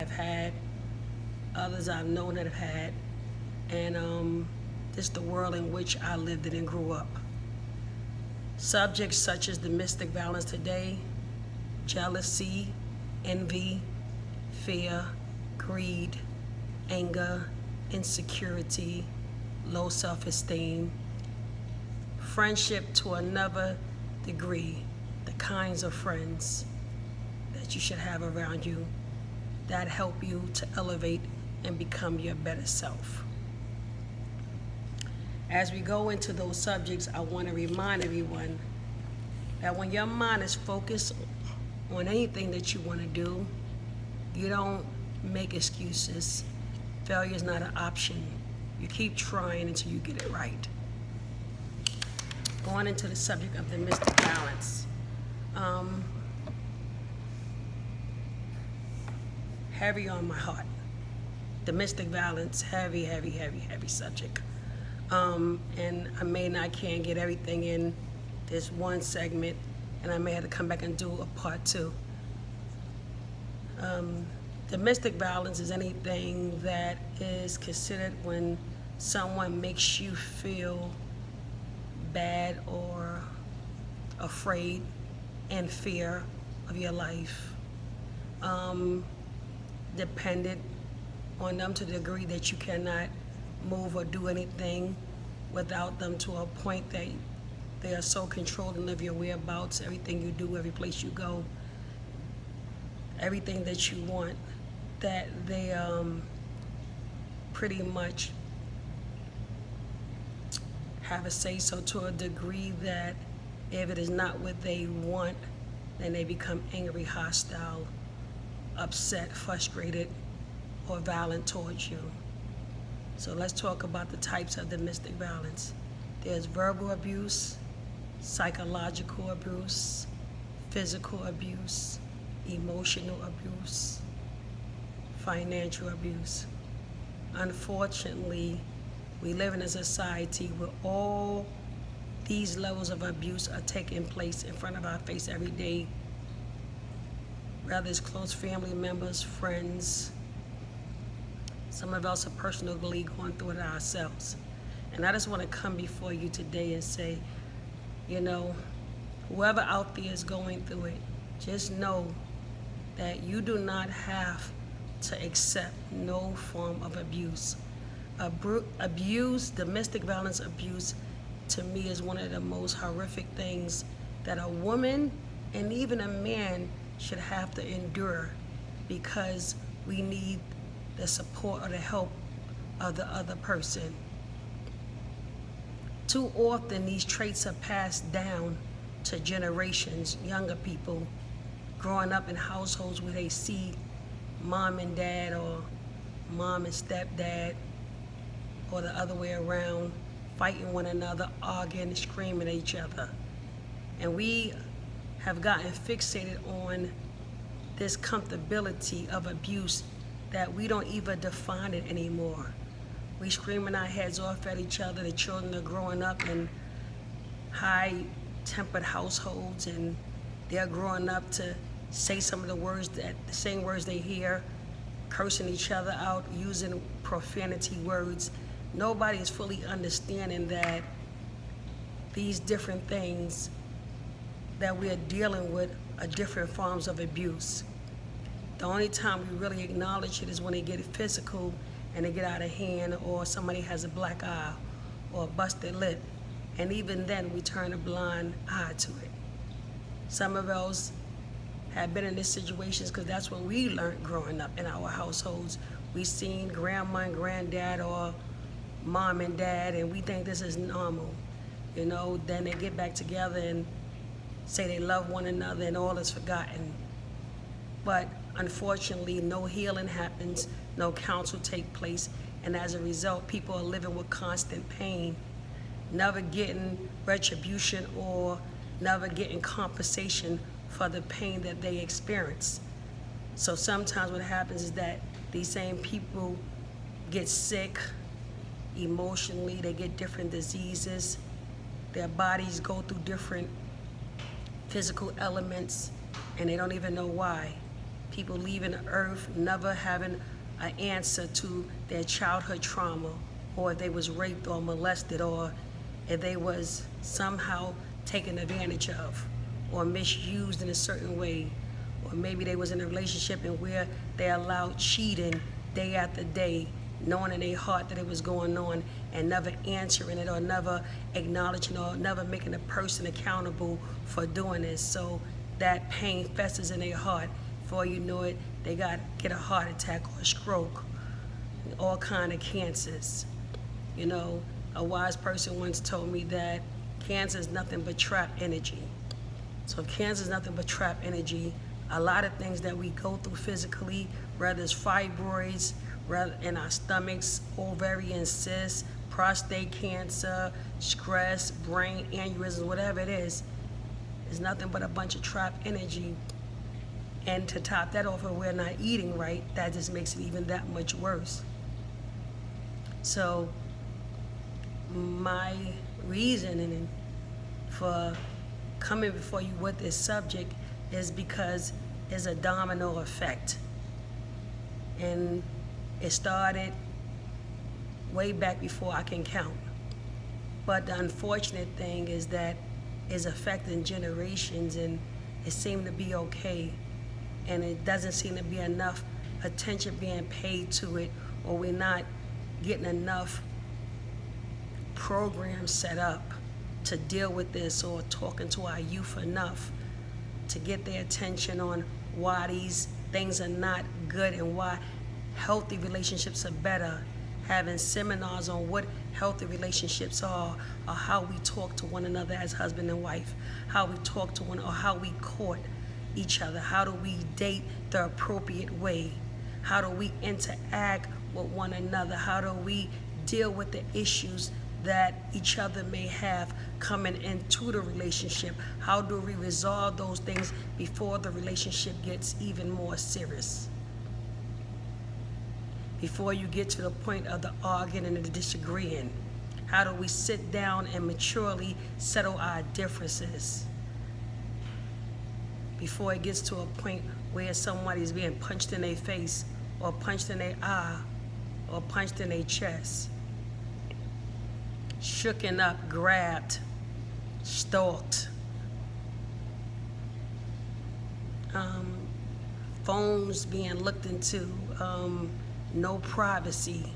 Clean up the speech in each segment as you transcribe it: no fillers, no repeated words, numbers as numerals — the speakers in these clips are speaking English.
have had, others I've known that have had, and this is the world in which I lived in and grew up. Subjects such as domestic violence today, jealousy, envy, fear, greed, anger, insecurity, low self-esteem, friendship to another degree, the kinds of friends that you should have around you that help you to elevate and become your better self. As we go into those subjects, I want to remind everyone that when your mind is focused on anything that you want to do, you don't make excuses. Failure is not an option. You keep trying until you get it right. Going into the subject of domestic violence. Heavy on my heart. Domestic violence, heavy subject. And I can't get everything in this one segment, and I may have to come back and do a part two. Domestic violence is anything that is considered when someone makes you feel bad or afraid and fear of your life, dependent on them to the degree that you cannot move or do anything without them, to a point that they are so controlling of your whereabouts, everything you do, every place you go, everything that you want, that they pretty much have a say-so to a degree that if it is not what they want, then they become angry, hostile, upset, frustrated, or violent towards you. So let's talk about the types of domestic violence. There's verbal abuse, psychological abuse, physical abuse, emotional abuse, financial abuse. Unfortunately, we live in a society where all these levels of abuse are taking place in front of our face every day, whether it's close family members, friends. Some of us are personally going through it ourselves. And I just want to come before you today and say, whoever out there is going through it, just know that you do not have to accept no form of abuse. Abuse, domestic violence abuse, to me is one of the most horrific things that a woman and even a man should have to endure, because we need the support or the help of the other person. Too often these traits are passed down to generations, younger people growing up in households where they see mom and dad, or mom and stepdad, or the other way around, fighting one another, arguing, screaming at each other. And we have gotten fixated on this comfortability of abuse that we don't even define it anymore. We screaming our heads off at each other. The children are growing up in high-tempered households, and they're growing up to say some of the same words they hear, cursing each other out, using profanity words. Nobody is fully understanding that these different things that we are dealing with are different forms of abuse. The only time we really acknowledge it is when they get physical and they get out of hand, or somebody has a black eye or a busted lip. And even then, we turn a blind eye to it. Some of us have been in these situations because that's what we learned growing up in our households. We seen grandma and granddad, or mom and dad, and we think this is normal. Then they get back together and say they love one another, and all is forgotten. But unfortunately, no healing happens, no counsel takes place, and as a result, people are living with constant pain, never getting retribution or never getting compensation for the pain that they experience. So sometimes what happens is that these same people get sick emotionally, they get different diseases, their bodies go through different physical elements, and they don't even know why. people leaving the earth, never having an answer to their childhood trauma, or if they was raped or molested, or if they was somehow taken advantage of or misused in a certain way, or maybe they was in a relationship and where they allowed cheating day after day, knowing in their heart that it was going on and never answering it or never acknowledging or never making a person accountable for doing this. So that pain festers in their heart. Before you know it, they got get a heart attack or a stroke, all kind of cancers. You know, a wise person once told me that cancer is nothing but trapped energy. So if cancer is nothing but trapped energy, a lot of things that we go through physically, whether it's fibroids, whether in our stomachs, ovarian cysts, prostate cancer, stress, brain aneurysms, whatever it is nothing but a bunch of trapped energy. And to top that off, if we're not eating right, that just makes it even that much worse. So my reasoning for coming before you with this subject is because it's a domino effect. And it started way back before I can count. But the unfortunate thing is that it's affecting generations, and it seemed to be okay. And it doesn't seem to be enough attention being paid to it, or we're not getting enough programs set up to deal with this, or talking to our youth enough to get their attention on why these things are not good and why healthy relationships are better. Having seminars on what healthy relationships are, or how we talk to one another as husband and wife, how we talk to one, or how we court each other, how do we date the appropriate way, how do we interact with one another, how do we deal with the issues that each other may have coming into the relationship, how do we resolve those things before the relationship gets even more serious, before you get to the point of the arguing and the disagreeing. How do we sit down and maturely settle our differences before it gets to a point where somebody's being punched in their face, or punched in their eye, or punched in their chest, shooken up, grabbed, stalked, phones being looked into, no privacy,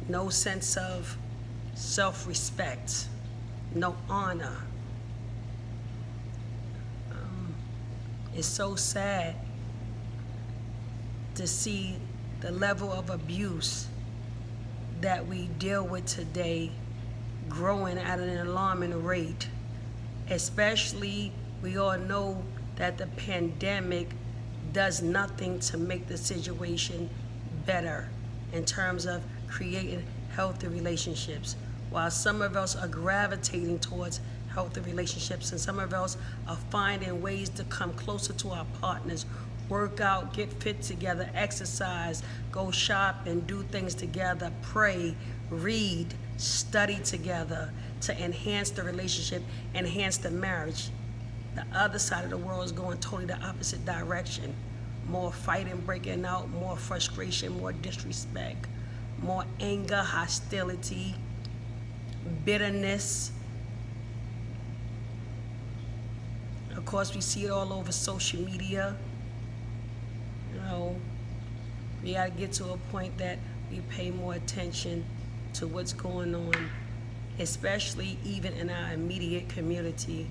no sense of self-respect, no honor. It's so sad to see the level of abuse that we deal with today growing at an alarming rate. Especially, we all know that the pandemic does nothing to make the situation better in terms of creating healthy relationships. While some of us are gravitating towards healthy relationships, and some of us are finding ways to come closer to our partners, work out, get fit together, exercise, go shop and do things together, pray, read, study together to enhance the relationship, enhance the marriage. The other side of the world is going totally the opposite direction. More fighting breaking out, more frustration, more disrespect, more anger, hostility, bitterness. Of course, we see it all over social media. You know, we gotta get to a point that we pay more attention to what's going on, especially even in our immediate community,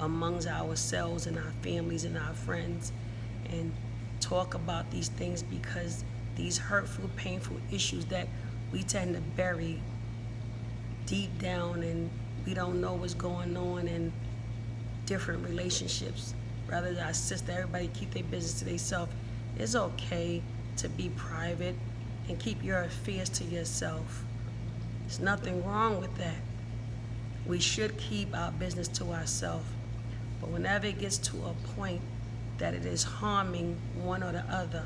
amongst ourselves and our families and our friends, and talk about these things, because these hurtful, painful issues that we tend to bury deep down, and we don't know what's going on in different relationships. Rather than our sister, everybody keep their business to themselves. It's okay to be private and keep your affairs to yourself. There's nothing wrong with that. We should keep our business to ourselves. But whenever it gets to a point that it is harming one or the other,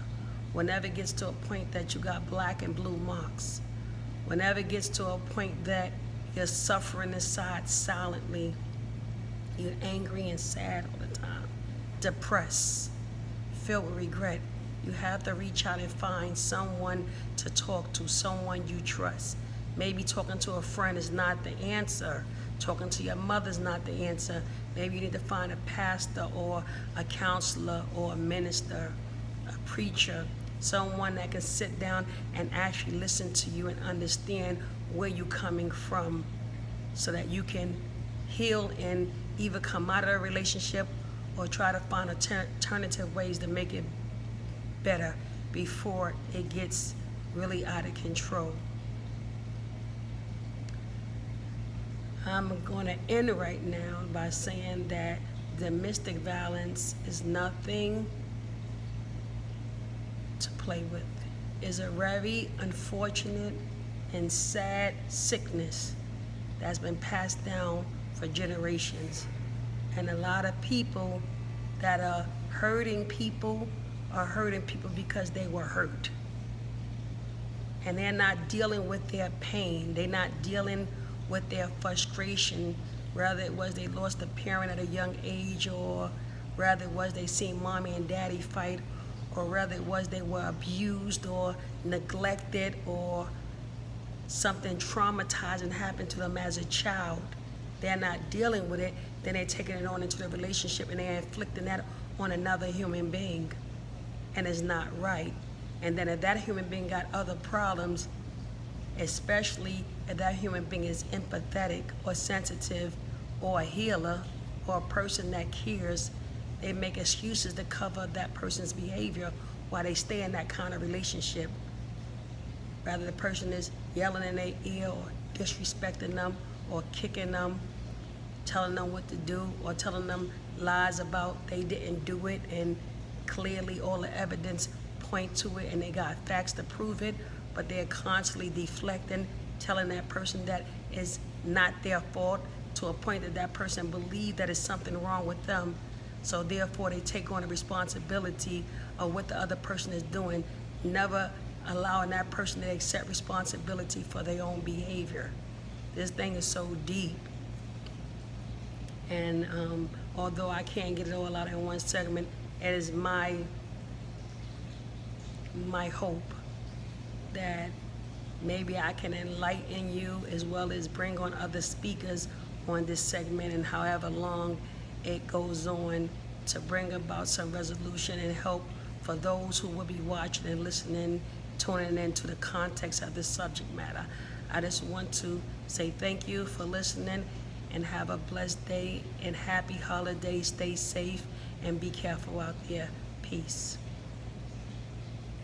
whenever it gets to a point that you got black and blue marks, whenever it gets to a point that you're suffering inside silently, you're angry and sad all the time, depressed, filled with regret. You have to reach out and find someone to talk to, someone you trust. Maybe talking to a friend is not the answer. Talking to your mother is not the answer. Maybe you need to find a pastor or a counselor or a minister, a preacher, someone that can sit down and actually listen to you and understand where you're coming from so that you can heal and either come out of a relationship or try to find alternative ways to make it better before it gets really out of control. I'm going to end right now by saying that domestic violence is nothing to play with. It's a very unfortunate and sad sickness that's been passed down for generations. And a lot of people that are hurting people are hurting people because they were hurt. And they're not dealing with their pain. They're not dealing with their frustration, whether it was they lost a parent at a young age, or whether it was they seen mommy and daddy fight, or whether it was they were abused or neglected, or something traumatizing happened to them as a child. They're not dealing with it, then they're taking it on into the relationship and they're inflicting that on another human being. And it's not right. And then if that human being got other problems, especially if that human being is empathetic or sensitive or a healer or a person that cares, they make excuses to cover that person's behavior while they stay in that kind of relationship. Rather the person is yelling in their ear or disrespecting them or kicking them, telling them what to do or telling them lies about they didn't do it, and clearly all the evidence point to it and they got facts to prove it, but they're constantly deflecting, telling that person that it's not their fault, to a point that that person believes that it's something wrong with them. So therefore they take on the responsibility of what the other person is doing, never allowing that person to accept responsibility for their own behavior. This thing is so deep. And although I can't get it all out in one segment, it is my hope that maybe I can enlighten you as well as bring on other speakers on this segment, and however long it goes on, to bring about some resolution and help for those who will be watching and listening, tuning into the context of this subject matter. I just want to say thank you for listening and have a blessed day and happy holidays. Stay safe and be careful out there. Peace.